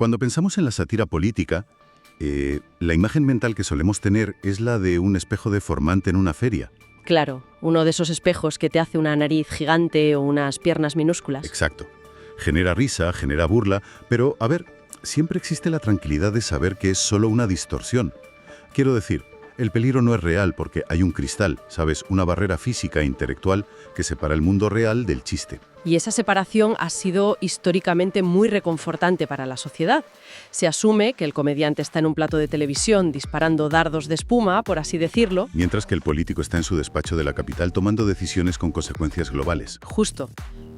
Cuando pensamos en la sátira política, la imagen mental que solemos tener es la de un espejo deformante en una feria. Claro, uno de esos espejos que te hace una nariz gigante o unas piernas minúsculas. Exacto. Genera risa, genera burla, pero, a ver, siempre existe la tranquilidad de saber que es solo una distorsión. Quiero decir, el peligro no es real porque hay un cristal, ¿sabes? Una barrera física e intelectual que separa el mundo real del chiste. Y esa separación ha sido históricamente muy reconfortante para la sociedad. Se asume que el comediante está en un plato de televisión disparando dardos de espuma, por así decirlo. Mientras que el político está en su despacho de la capital tomando decisiones con consecuencias globales. Justo.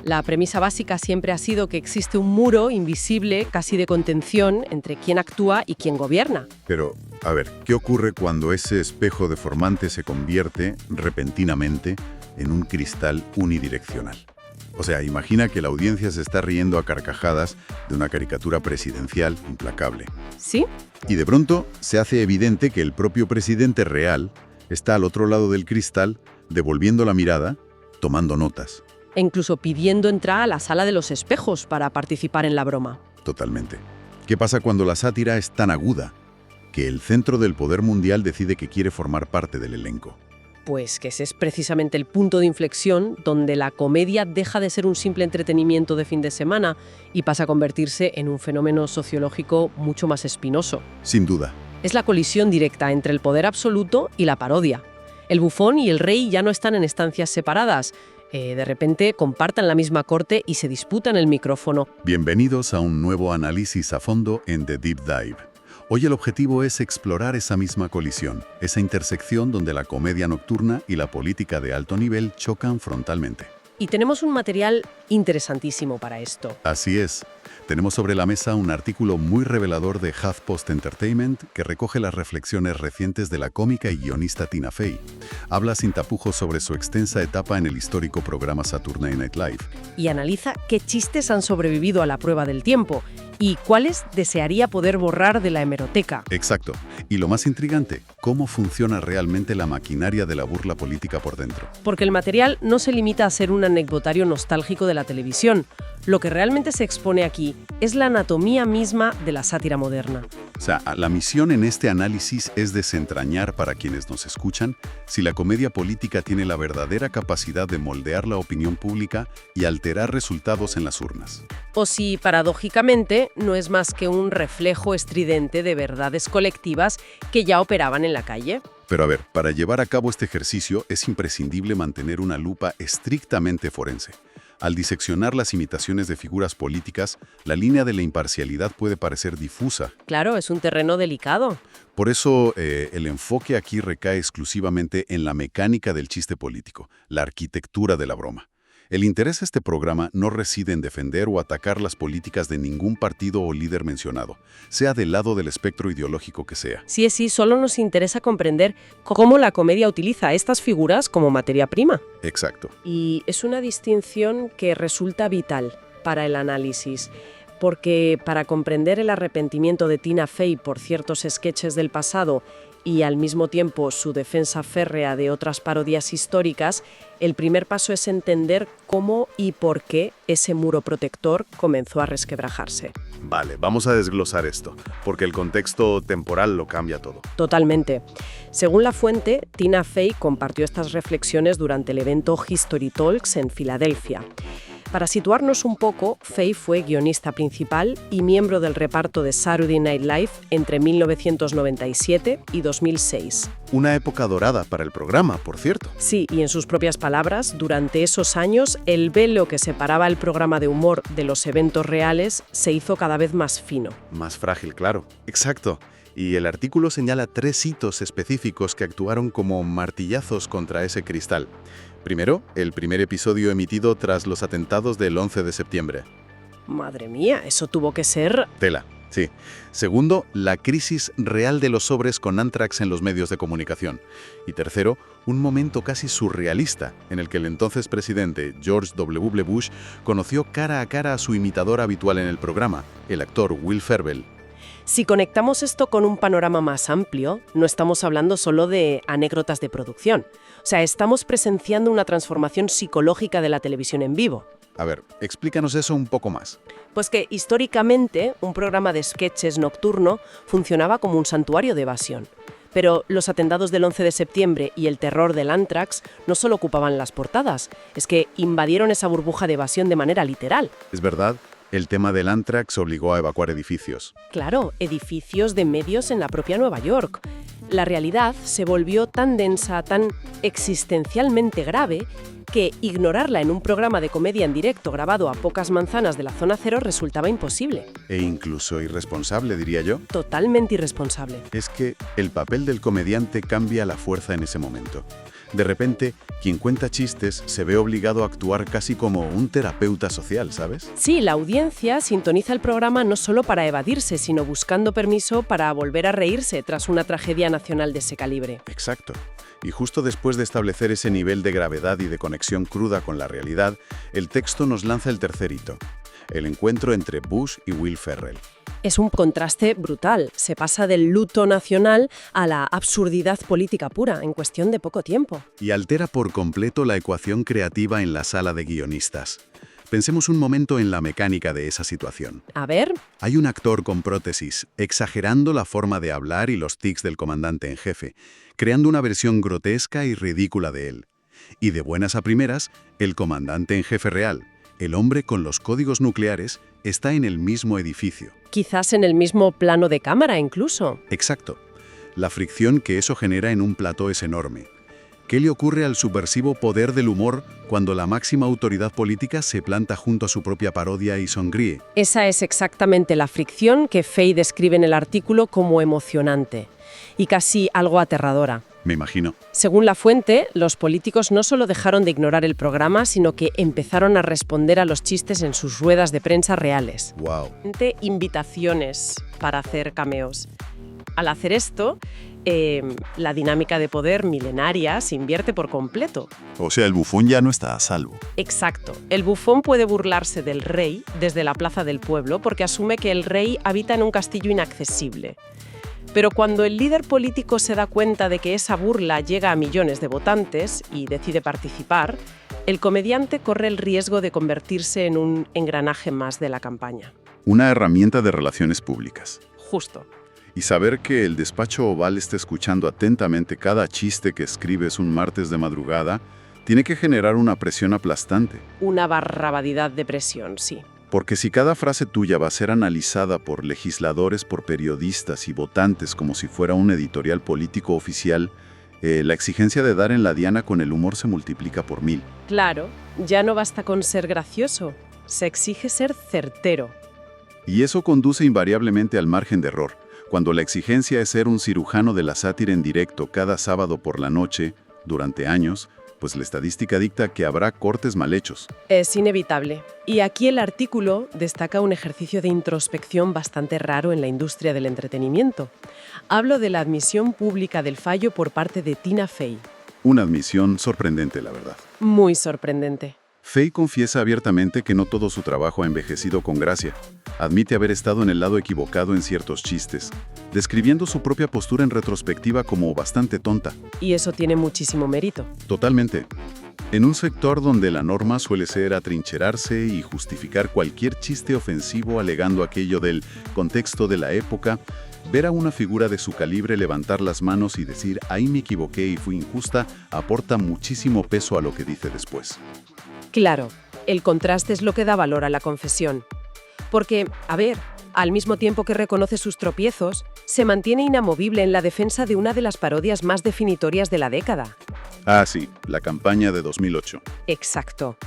La premisa básica siempre ha sido que existe un muro invisible, casi de contención, entre quien actúa y quien gobierna. Pero, a ver, ¿qué ocurre cuando ese espejo deformante se convierte, repentinamente, en un cristal unidireccional? O sea, imagina que la audiencia se está riendo a carcajadas de una caricatura presidencial implacable. ¿Sí? Y de pronto se hace evidente que el propio presidente real está al otro lado del cristal, devolviendo la mirada, tomando notas. E incluso pidiendo entrar a la sala de los espejos para participar en la broma. Totalmente. ¿Qué pasa cuando la sátira es tan aguda que el centro del poder mundial decide que quiere formar parte del elenco? Pues que ese es precisamente el punto de inflexión donde la comedia deja de ser un simple entretenimiento de fin de semana y pasa a convertirse en un fenómeno sociológico mucho más espinoso. Sin duda. Es la colisión directa entre el poder absoluto y la parodia. El bufón y el rey ya no están en estancias separadas. De repente comparten la misma corte y se disputan el micrófono. Bienvenidos a un nuevo análisis a fondo en The Deep Dive. Hoy el objetivo es explorar esa misma colisión, esa intersección donde la comedia nocturna y la política de alto nivel chocan frontalmente. Y tenemos un material interesantísimo para esto. Así es. Tenemos sobre la mesa un artículo muy revelador de HuffPost Entertainment que recoge las reflexiones recientes de la cómica y guionista Tina Fey. Habla sin tapujos sobre su extensa etapa en el histórico programa Saturday Night Live. Y analiza qué chistes han sobrevivido a la prueba del tiempo y cuáles desearía poder borrar de la hemeroteca. Exacto. Y lo más intrigante, cómo funciona realmente la maquinaria de la burla política por dentro. Porque el material no se limita a ser un anecdotario nostálgico de la televisión. Lo que realmente se expone aquí es la anatomía misma de la sátira moderna. O sea, la misión en este análisis es desentrañar para quienes nos escuchan si la comedia política tiene la verdadera capacidad de moldear la opinión pública y alterar resultados en las urnas. O si, paradójicamente, no es más que un reflejo estridente de verdades colectivas que ya operaban en la calle. Pero a ver, para llevar a cabo este ejercicio es imprescindible mantener una lupa estrictamente forense. Al diseccionar las imitaciones de figuras políticas, la línea de la imparcialidad puede parecer difusa. Claro, es un terreno delicado. Por eso, el enfoque aquí recae exclusivamente en la mecánica del chiste político, la arquitectura de la broma. El interés de este programa no reside en defender o atacar las políticas de ningún partido o líder mencionado, sea del lado del espectro ideológico que sea. Sí, solo nos interesa comprender cómo la comedia utiliza a estas figuras como materia prima. Exacto. Y es una distinción que resulta vital para el análisis, porque para comprender el arrepentimiento de Tina Fey por ciertos sketches del pasado y al mismo tiempo su defensa férrea de otras parodias históricas, el primer paso es entender cómo y por qué ese muro protector comenzó a resquebrajarse. Vale, vamos a desglosar esto, porque el contexto temporal lo cambia todo. Totalmente. Según la fuente, Tina Fey compartió estas reflexiones durante el evento History Talks en Filadelfia. Para situarnos un poco, Fey fue guionista principal y miembro del reparto de Saturday Night Live entre 1997 y 2006. Una época dorada para el programa, por cierto. Sí, y en sus propias palabras, durante esos años, el velo que separaba el programa de humor de los eventos reales se hizo cada vez más fino. Más frágil, claro. Exacto. Y el artículo señala 3 hitos específicos que actuaron como martillazos contra ese cristal. Primero, el primer episodio emitido tras los atentados del 11 de septiembre. Madre mía, eso tuvo que ser... Tela, sí. Segundo, la crisis real de los sobres con Anthrax en los medios de comunicación. Y tercero, un momento casi surrealista en el que el entonces presidente George W. Bush conoció cara a cara a su imitador habitual en el programa, el actor Will Ferrell. Si conectamos esto con un panorama más amplio, no estamos hablando solo de anécdotas de producción. O sea, estamos presenciando una transformación psicológica de la televisión en vivo. A ver, explícanos eso un poco más. Pues que históricamente un programa de sketches nocturno funcionaba como un santuario de evasión. Pero los atentados del 11 de septiembre y el terror del Anthrax no solo ocupaban las portadas, es que invadieron esa burbuja de evasión de manera literal. Es verdad, el tema del Anthrax obligó a evacuar edificios. Claro, edificios de medios en la propia Nueva York. La realidad se volvió tan densa, tan existencialmente grave, que ignorarla en un programa de comedia en directo grabado a pocas manzanas de la zona cero resultaba imposible. E incluso irresponsable, diría yo. Totalmente irresponsable. Es que el papel del comediante cambia la fuerza en ese momento. De repente, quien cuenta chistes se ve obligado a actuar casi como un terapeuta social, ¿sabes? Sí, la audiencia sintoniza el programa no solo para evadirse, sino buscando permiso para volver a reírse tras una tragedia nacional de ese calibre. Exacto. Y justo después de establecer ese nivel de gravedad y de conexión cruda con la realidad, el texto nos lanza el tercer hito, el encuentro entre Bush y Will Ferrell. Es un contraste brutal. Se pasa del luto nacional a la absurdidad política pura en cuestión de poco tiempo. Y altera por completo la ecuación creativa en la sala de guionistas. Pensemos un momento en la mecánica de esa situación. A ver. Hay un actor con prótesis, exagerando la forma de hablar y los tics del comandante en jefe, creando una versión grotesca y ridícula de él. Y de buenas a primeras, el comandante en jefe real, el hombre con los códigos nucleares, está en el mismo edificio. Quizás en el mismo plano de cámara incluso. Exacto. La fricción que eso genera en un plató es enorme. ¿Qué le ocurre al subversivo poder del humor cuando la máxima autoridad política se planta junto a su propia parodia y sonríe? Esa es exactamente la fricción que Fey describe en el artículo como emocionante y casi algo aterradora. Me imagino. Según la fuente, los políticos no solo dejaron de ignorar el programa, sino que empezaron a responder a los chistes en sus ruedas de prensa reales. ¡Wow! Invitaciones para hacer cameos. Al hacer esto, la dinámica de poder milenaria se invierte por completo. O sea, el bufón ya no está a salvo. Exacto. El bufón puede burlarse del rey desde la plaza del pueblo porque asume que el rey habita en un castillo inaccesible. Pero cuando el líder político se da cuenta de que esa burla llega a millones de votantes y decide participar, el comediante corre el riesgo de convertirse en un engranaje más de la campaña. Una herramienta de relaciones públicas. Justo. Y saber que el despacho oval está escuchando atentamente cada chiste que escribes un martes de madrugada, tiene que generar una presión aplastante. Una barbaridad de presión, sí. Porque si cada frase tuya va a ser analizada por legisladores, por periodistas y votantes como si fuera un editorial político oficial, la exigencia de dar en la diana con el humor se multiplica por 1000. Claro, ya no basta con ser gracioso, se exige ser certero. Y eso conduce invariablemente al margen de error. Cuando la exigencia es ser un cirujano de la sátira en directo cada sábado por la noche, durante años, pues la estadística dicta que habrá cortes mal hechos. Es inevitable. Y aquí el artículo destaca un ejercicio de introspección bastante raro en la industria del entretenimiento. Hablo de la admisión pública del fallo por parte de Tina Fey. Una admisión sorprendente, la verdad. Muy sorprendente. Fey confiesa abiertamente que no todo su trabajo ha envejecido con gracia. Admite haber estado en el lado equivocado en ciertos chistes, describiendo su propia postura en retrospectiva como bastante tonta. Y eso tiene muchísimo mérito. Totalmente. En un sector donde la norma suele ser atrincherarse y justificar cualquier chiste ofensivo alegando aquello del contexto de la época, ver a una figura de su calibre levantar las manos y decir «ahí me equivoqué y fui injusta» aporta muchísimo peso a lo que dice después. Claro, el contraste es lo que da valor a la confesión. Porque, a ver, al mismo tiempo que reconoce sus tropiezos, se mantiene inamovible en la defensa de una de las parodias más definitorias de la década. Ah, sí, la campaña de 2008. Exacto.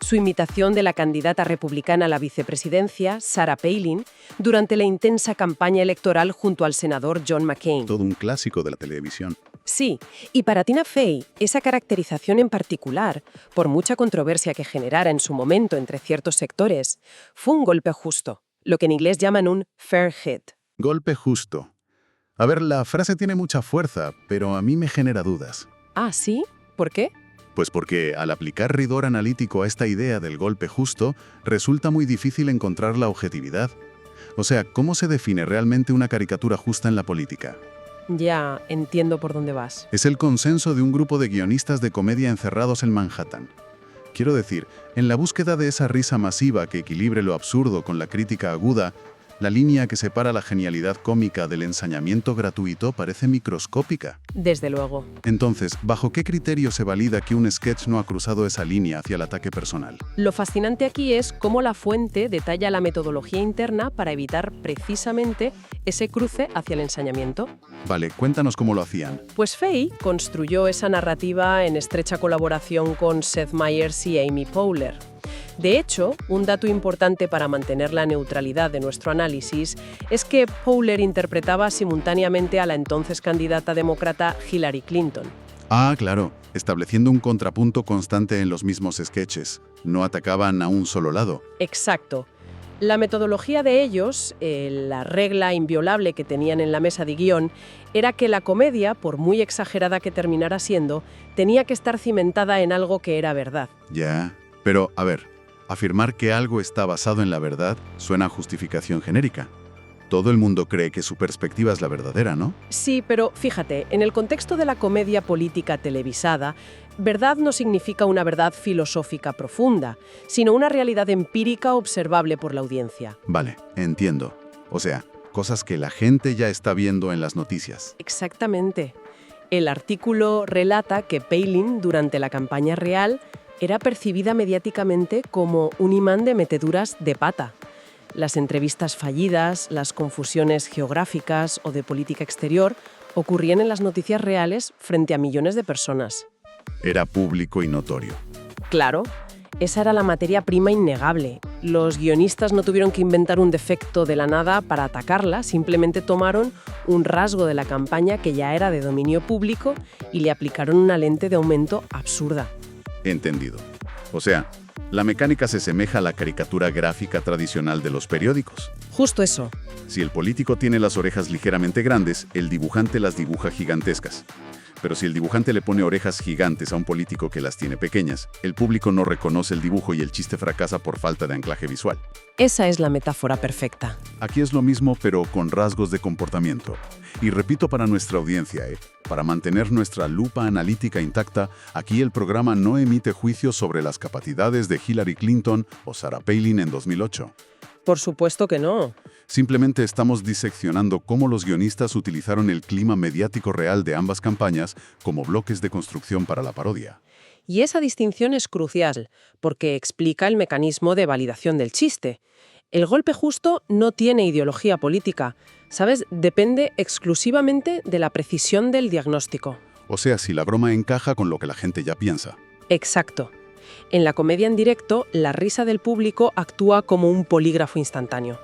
Su imitación de la candidata republicana a la vicepresidencia, Sarah Palin, durante la intensa campaña electoral junto al senador John McCain. Todo un clásico de la televisión. Sí, y para Tina Fey, esa caracterización en particular, por mucha controversia que generara en su momento entre ciertos sectores, fue un golpe justo, lo que en inglés llaman un fair hit. Golpe justo. A ver, la frase tiene mucha fuerza, pero a mí me genera dudas. Ah, ¿sí? ¿Por qué? Pues porque al aplicar rigor analítico a esta idea del golpe justo, resulta muy difícil encontrar la objetividad. O sea, ¿cómo se define realmente una caricatura justa en la política? Ya, entiendo por dónde vas. Es el consenso de un grupo de guionistas de comedia encerrados en Manhattan. Quiero decir, en la búsqueda de esa risa masiva que equilibre lo absurdo con la crítica aguda, la línea que separa la genialidad cómica del ensañamiento gratuito parece microscópica. Desde luego. Entonces, ¿bajo qué criterio se valida que un sketch no ha cruzado esa línea hacia el ataque personal? Lo fascinante aquí es cómo la fuente detalla la metodología interna para evitar precisamente ese cruce hacia el ensañamiento. Vale, cuéntanos cómo lo hacían. Pues Fey construyó esa narrativa en estrecha colaboración con Seth Meyers y Amy Poehler. De hecho, un dato importante para mantener la neutralidad de nuestro análisis es que Poehler interpretaba simultáneamente a la entonces candidata demócrata Hillary Clinton. Ah, claro, estableciendo un contrapunto constante en los mismos sketches. No atacaban a un solo lado. Exacto. La metodología de ellos, la regla inviolable que tenían en la mesa de guión, era que la comedia, por muy exagerada que terminara siendo, tenía que estar cimentada en algo que era verdad. Ya, pero a ver, afirmar que algo está basado en la verdad suena a justificación genérica. Todo el mundo cree que su perspectiva es la verdadera, ¿no? Sí, pero fíjate, en el contexto de la comedia política televisada, verdad no significa una verdad filosófica profunda, sino una realidad empírica observable por la audiencia. Vale, entiendo. O sea, cosas que la gente ya está viendo en las noticias. Exactamente. El artículo relata que Palin, durante la campaña real, era percibida mediáticamente como un imán de meteduras de pata. Las entrevistas fallidas, las confusiones geográficas o de política exterior ocurrían en las noticias reales frente a millones de personas. Era público y notorio. Claro, esa era la materia prima innegable. Los guionistas no tuvieron que inventar un defecto de la nada para atacarla, simplemente tomaron un rasgo de la campaña que ya era de dominio público y le aplicaron una lente de aumento absurda. Entendido. O sea, la mecánica se asemeja a la caricatura gráfica tradicional de los periódicos. Justo eso. Si el político tiene las orejas ligeramente grandes, el dibujante las dibuja gigantescas. Pero si el dibujante le pone orejas gigantes a un político que las tiene pequeñas, el público no reconoce el dibujo y el chiste fracasa por falta de anclaje visual. Esa es la metáfora perfecta. Aquí es lo mismo, pero con rasgos de comportamiento. Y repito para nuestra audiencia, para mantener nuestra lupa analítica intacta, aquí el programa no emite juicios sobre las capacidades de Hillary Clinton o Sarah Palin en 2008. Por supuesto que no. Simplemente estamos diseccionando cómo los guionistas utilizaron el clima mediático real de ambas campañas como bloques de construcción para la parodia. Y esa distinción es crucial, porque explica el mecanismo de validación del chiste. El golpe justo no tiene ideología política, ¿sabes? Depende exclusivamente de la precisión del diagnóstico. O sea, si la broma encaja con lo que la gente ya piensa. Exacto. En la comedia en directo, la risa del público actúa como un polígrafo instantáneo.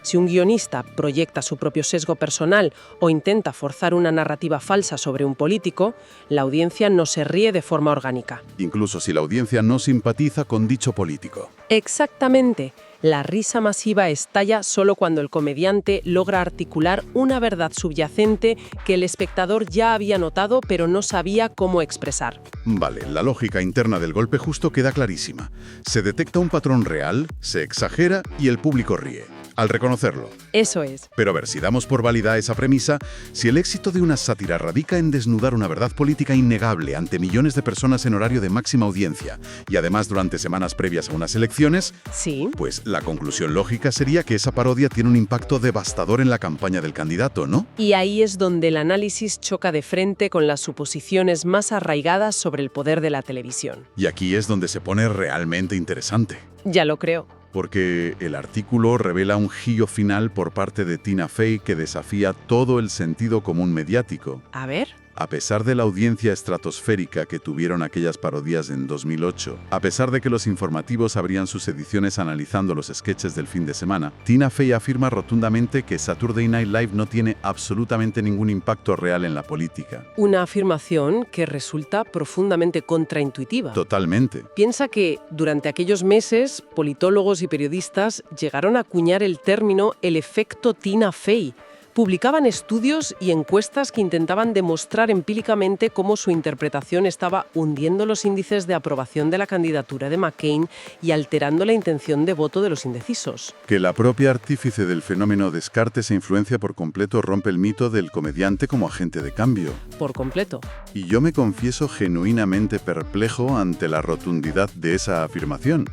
Si un guionista proyecta su propio sesgo personal o intenta forzar una narrativa falsa sobre un político, la audiencia no se ríe de forma orgánica. Incluso si la audiencia no simpatiza con dicho político. Exactamente. La risa masiva estalla solo cuando el comediante logra articular una verdad subyacente que el espectador ya había notado pero no sabía cómo expresar. Vale, la lógica interna del golpe justo queda clarísima. Se detecta un patrón real, se exagera y el público ríe. Al reconocerlo. Eso es. Pero a ver, si damos por válida esa premisa, si el éxito de una sátira radica en desnudar una verdad política innegable ante millones de personas en horario de máxima audiencia y además durante semanas previas a unas elecciones, Sí. pues la conclusión lógica sería que esa parodia tiene un impacto devastador en la campaña del candidato, ¿no? Y ahí es donde el análisis choca de frente con las suposiciones más arraigadas sobre el poder de la televisión. Y aquí es donde se pone realmente interesante. Ya lo creo. Porque el artículo revela un giro final por parte de Tina Fey que desafía todo el sentido común mediático. A ver. A pesar de la audiencia estratosférica que tuvieron aquellas parodias en 2008, a pesar de que los informativos abrían sus ediciones analizando los sketches del fin de semana, Tina Fey afirma rotundamente que Saturday Night Live no tiene absolutamente ningún impacto real en la política. Una afirmación que resulta profundamente contraintuitiva. Totalmente. Piensa que durante aquellos meses, politólogos y periodistas llegaron a acuñar el término el efecto Tina Fey Publicaban estudios y encuestas que intentaban demostrar empíricamente cómo su interpretación estaba hundiendo los índices de aprobación de la candidatura de McCain y alterando la intención de voto de los indecisos. Que la propia artífice del fenómeno Descartes e influencia por completo rompe el mito del comediante como agente de cambio. Por completo. Y yo me confieso genuinamente perplejo ante la rotundidad de esa afirmación.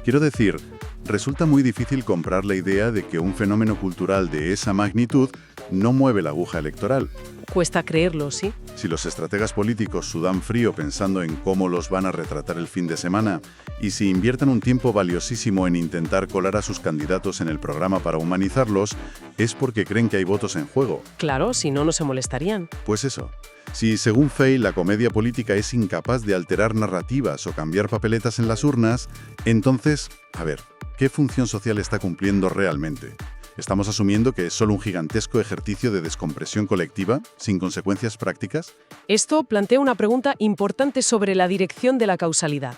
Quiero decir, resulta muy difícil comprar la idea de que un fenómeno cultural de esa magnitud no mueve la aguja electoral. Cuesta creerlo, ¿sí? Si los estrategas políticos sudan frío pensando en cómo los van a retratar el fin de semana, y si invierten un tiempo valiosísimo en intentar colar a sus candidatos en el programa para humanizarlos, es porque creen que hay votos en juego. Claro, si no, no se molestarían. Pues eso. Si, según Fey, la comedia política es incapaz de alterar narrativas o cambiar papeletas en las urnas, entonces, a ver, ¿qué función social está cumpliendo realmente? ¿Estamos asumiendo que es solo un gigantesco ejercicio de descompresión colectiva, sin consecuencias prácticas? Esto plantea una pregunta importante sobre la dirección de la causalidad.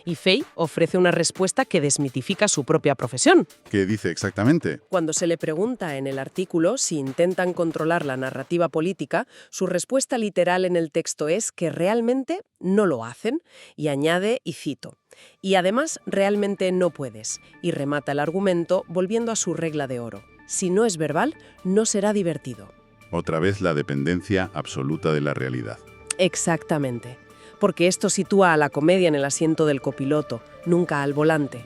Y Fey ofrece una respuesta que desmitifica su propia profesión. ¿Qué dice exactamente? Cuando se le pregunta en el artículo si intentan controlar la narrativa política, su respuesta literal en el texto es que realmente no lo hacen, y añade, y cito, «Y además realmente no puedes», y remata el argumento volviendo a su regla de oro. Si no es verbal, no será divertido. Otra vez la dependencia absoluta de la realidad. Exactamente. Porque esto sitúa a la comedia en el asiento del copiloto, nunca al volante.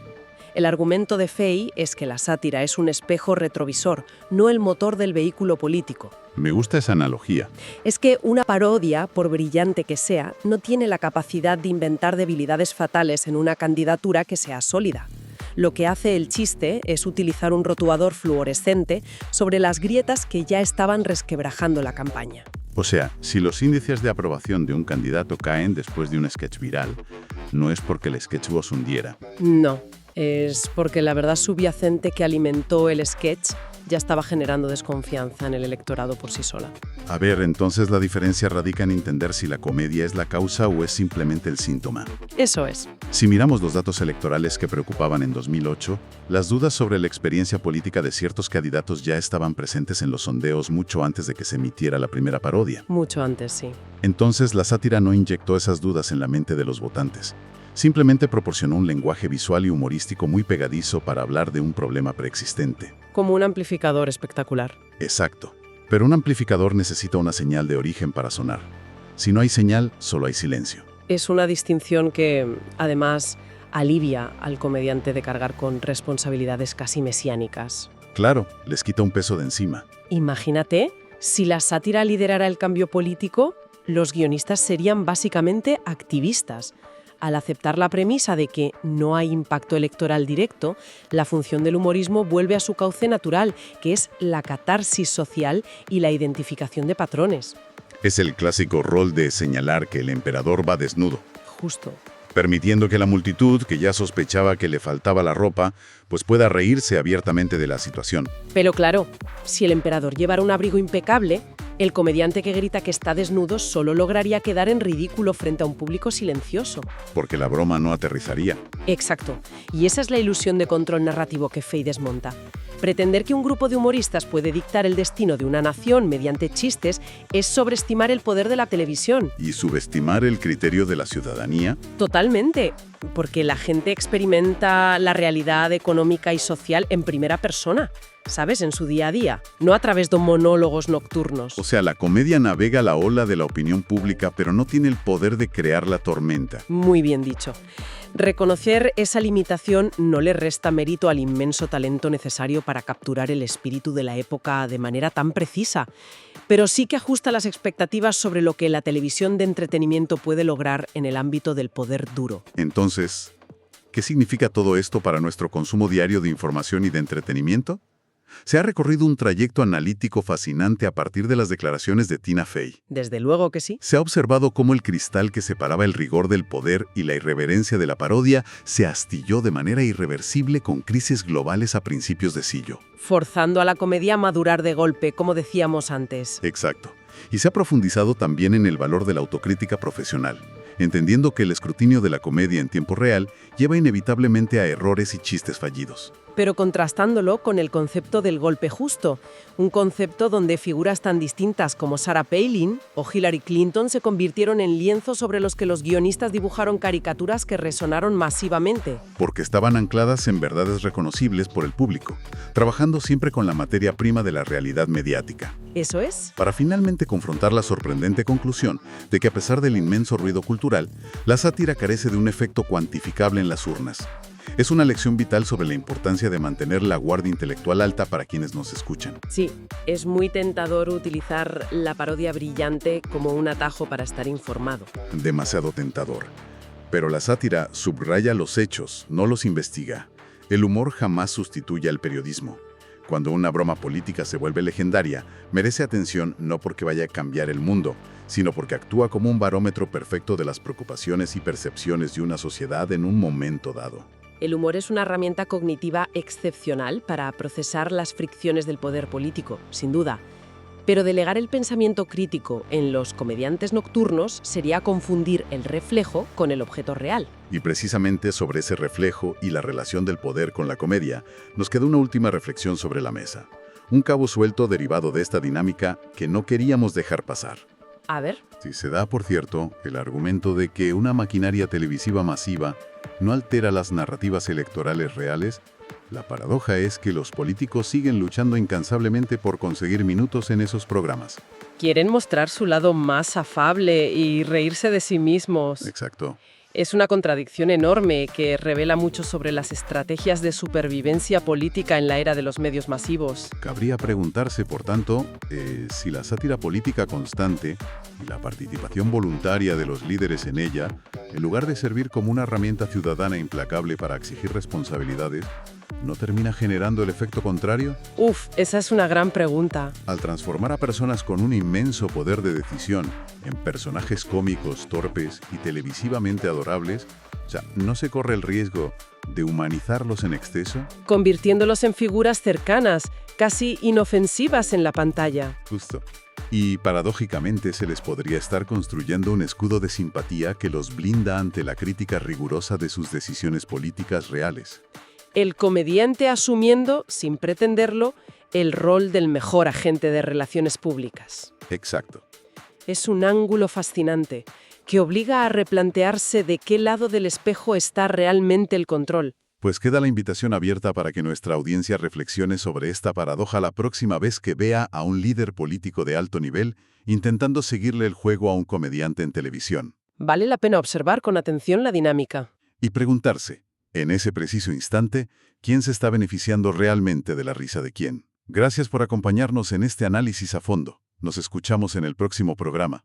El argumento de Fey es que la sátira es un espejo retrovisor, no el motor del vehículo político. Me gusta esa analogía. Es que una parodia, por brillante que sea, no tiene la capacidad de inventar debilidades fatales en una candidatura que sea sólida. Lo que hace el chiste es utilizar un rotuador fluorescente sobre las grietas que ya estaban resquebrajando la campaña. O sea, si los índices de aprobación de un candidato caen después de un sketch viral, no es porque el sketch los hundiera. No, es porque la verdad subyacente que alimentó el sketch ya estaba generando desconfianza en el electorado por sí sola. A ver, entonces la diferencia radica en entender si la comedia es la causa o es simplemente el síntoma. Eso es. Si miramos los datos electorales que preocupaban en 2008, las dudas sobre la experiencia política de ciertos candidatos ya estaban presentes en los sondeos mucho antes de que se emitiera la primera parodia. Mucho antes, sí. Entonces la sátira no inyectó esas dudas en la mente de los votantes. Simplemente proporcionó un lenguaje visual y humorístico muy pegadizo para hablar de un problema preexistente. Como un amplificador espectacular. Exacto. Pero un amplificador necesita una señal de origen para sonar. Si no hay señal, solo hay silencio. Es una distinción que, además, alivia al comediante de cargar con responsabilidades casi mesiánicas. Claro, les quita un peso de encima. Imagínate, si la sátira liderara el cambio político, los guionistas serían básicamente activistas. Al aceptar la premisa de que no hay impacto electoral directo, la función del humorismo vuelve a su cauce natural, que es la catarsis social y la identificación de patrones. Es el clásico rol de señalar que el emperador va desnudo. Justo. Permitiendo que la multitud, que ya sospechaba que le faltaba la ropa, pues pueda reírse abiertamente de la situación. Pero claro, si el emperador llevara un abrigo impecable, el comediante que grita que está desnudo solo lograría quedar en ridículo frente a un público silencioso. Porque la broma no aterrizaría. Exacto. Y esa es la ilusión de control narrativo que Fey desmonta. Pretender que un grupo de humoristas puede dictar el destino de una nación mediante chistes es sobreestimar el poder de la televisión. Y subestimar el criterio de la ciudadanía. Totalmente, porque la gente experimenta la realidad económica y social en primera persona, ¿sabes? En su día a día, no a través de monólogos nocturnos. O sea, la comedia navega la ola de la opinión pública, pero no tiene el poder de crear la tormenta. Muy bien dicho. Reconocer esa limitación no le resta mérito al inmenso talento necesario para capturar el espíritu de la época de manera tan precisa, pero sí que ajusta las expectativas sobre lo que la televisión de entretenimiento puede lograr en el ámbito del poder duro. Entonces, ¿qué significa todo esto para nuestro consumo diario de información y de entretenimiento? Se ha recorrido un trayecto analítico fascinante a partir de las declaraciones de Tina Fey. Desde luego que sí. Se ha observado cómo el cristal que separaba el rigor del poder y la irreverencia de la parodia se astilló de manera irreversible con crisis globales a principios de siglo. Forzando a la comedia a madurar de golpe, como decíamos antes. Exacto. Y se ha profundizado también en el valor de la autocrítica profesional, entendiendo que el escrutinio de la comedia en tiempo real lleva inevitablemente a errores y chistes fallidos. pero contrastándolo con el concepto del golpe justo, un concepto donde figuras tan distintas como Sarah Palin o Hillary Clinton se convirtieron en lienzos sobre los que los guionistas dibujaron caricaturas que resonaron masivamente. Porque estaban ancladas en verdades reconocibles por el público, trabajando siempre con la materia prima de la realidad mediática. ¿Eso es? Para finalmente confrontar la sorprendente conclusión de que a pesar del inmenso ruido cultural, la sátira carece de un efecto cuantificable en las urnas. Es una lección vital sobre la importancia de mantener la guardia intelectual alta para quienes nos escuchan. Sí, es muy tentador utilizar la parodia brillante como un atajo para estar informado. Demasiado tentador. Pero la sátira subraya los hechos, no los investiga. El humor jamás sustituye al periodismo. Cuando una broma política se vuelve legendaria, merece atención no porque vaya a cambiar el mundo, sino porque actúa como un barómetro perfecto de las preocupaciones y percepciones de una sociedad en un momento dado. El humor es una herramienta cognitiva excepcional para procesar las fricciones del poder político, sin duda. Pero delegar el pensamiento crítico en los comediantes nocturnos sería confundir el reflejo con el objeto real. Y precisamente sobre ese reflejo y la relación del poder con la comedia, nos queda una última reflexión sobre la mesa. Un cabo suelto derivado de esta dinámica que no queríamos dejar pasar. A ver. Si se da, por cierto, el argumento de que una maquinaria televisiva masiva no altera las narrativas electorales reales, la paradoja es que los políticos siguen luchando incansablemente por conseguir minutos en esos programas. Quieren mostrar su lado más afable y reírse de sí mismos. Exacto. Es una contradicción enorme que revela mucho sobre las estrategias de supervivencia política en la era de los medios masivos. Cabría preguntarse, por tanto, si la sátira política constante y la participación voluntaria de los líderes en ella, en lugar de servir como una herramienta ciudadana implacable para exigir responsabilidades, ¿no termina generando el efecto contrario? Esa es una gran pregunta. Al transformar a personas con un inmenso poder de decisión en personajes cómicos, torpes y televisivamente adorables, ¿no se corre el riesgo de humanizarlos en exceso? Convirtiéndolos en figuras cercanas, casi inofensivas en la pantalla. Justo. Y paradójicamente se les podría estar construyendo un escudo de simpatía que los blinda ante la crítica rigurosa de sus decisiones políticas reales. El comediante asumiendo, sin pretenderlo, el rol del mejor agente de relaciones públicas. Exacto. Es un ángulo fascinante que obliga a replantearse de qué lado del espejo está realmente el control. Pues queda la invitación abierta para que nuestra audiencia reflexione sobre esta paradoja la próxima vez que vea a un líder político de alto nivel intentando seguirle el juego a un comediante en televisión. Vale la pena observar con atención la dinámica. Y preguntarse, en ese preciso instante, ¿quién se está beneficiando realmente de la risa de quién? Gracias por acompañarnos en este análisis a fondo. Nos escuchamos en el próximo programa.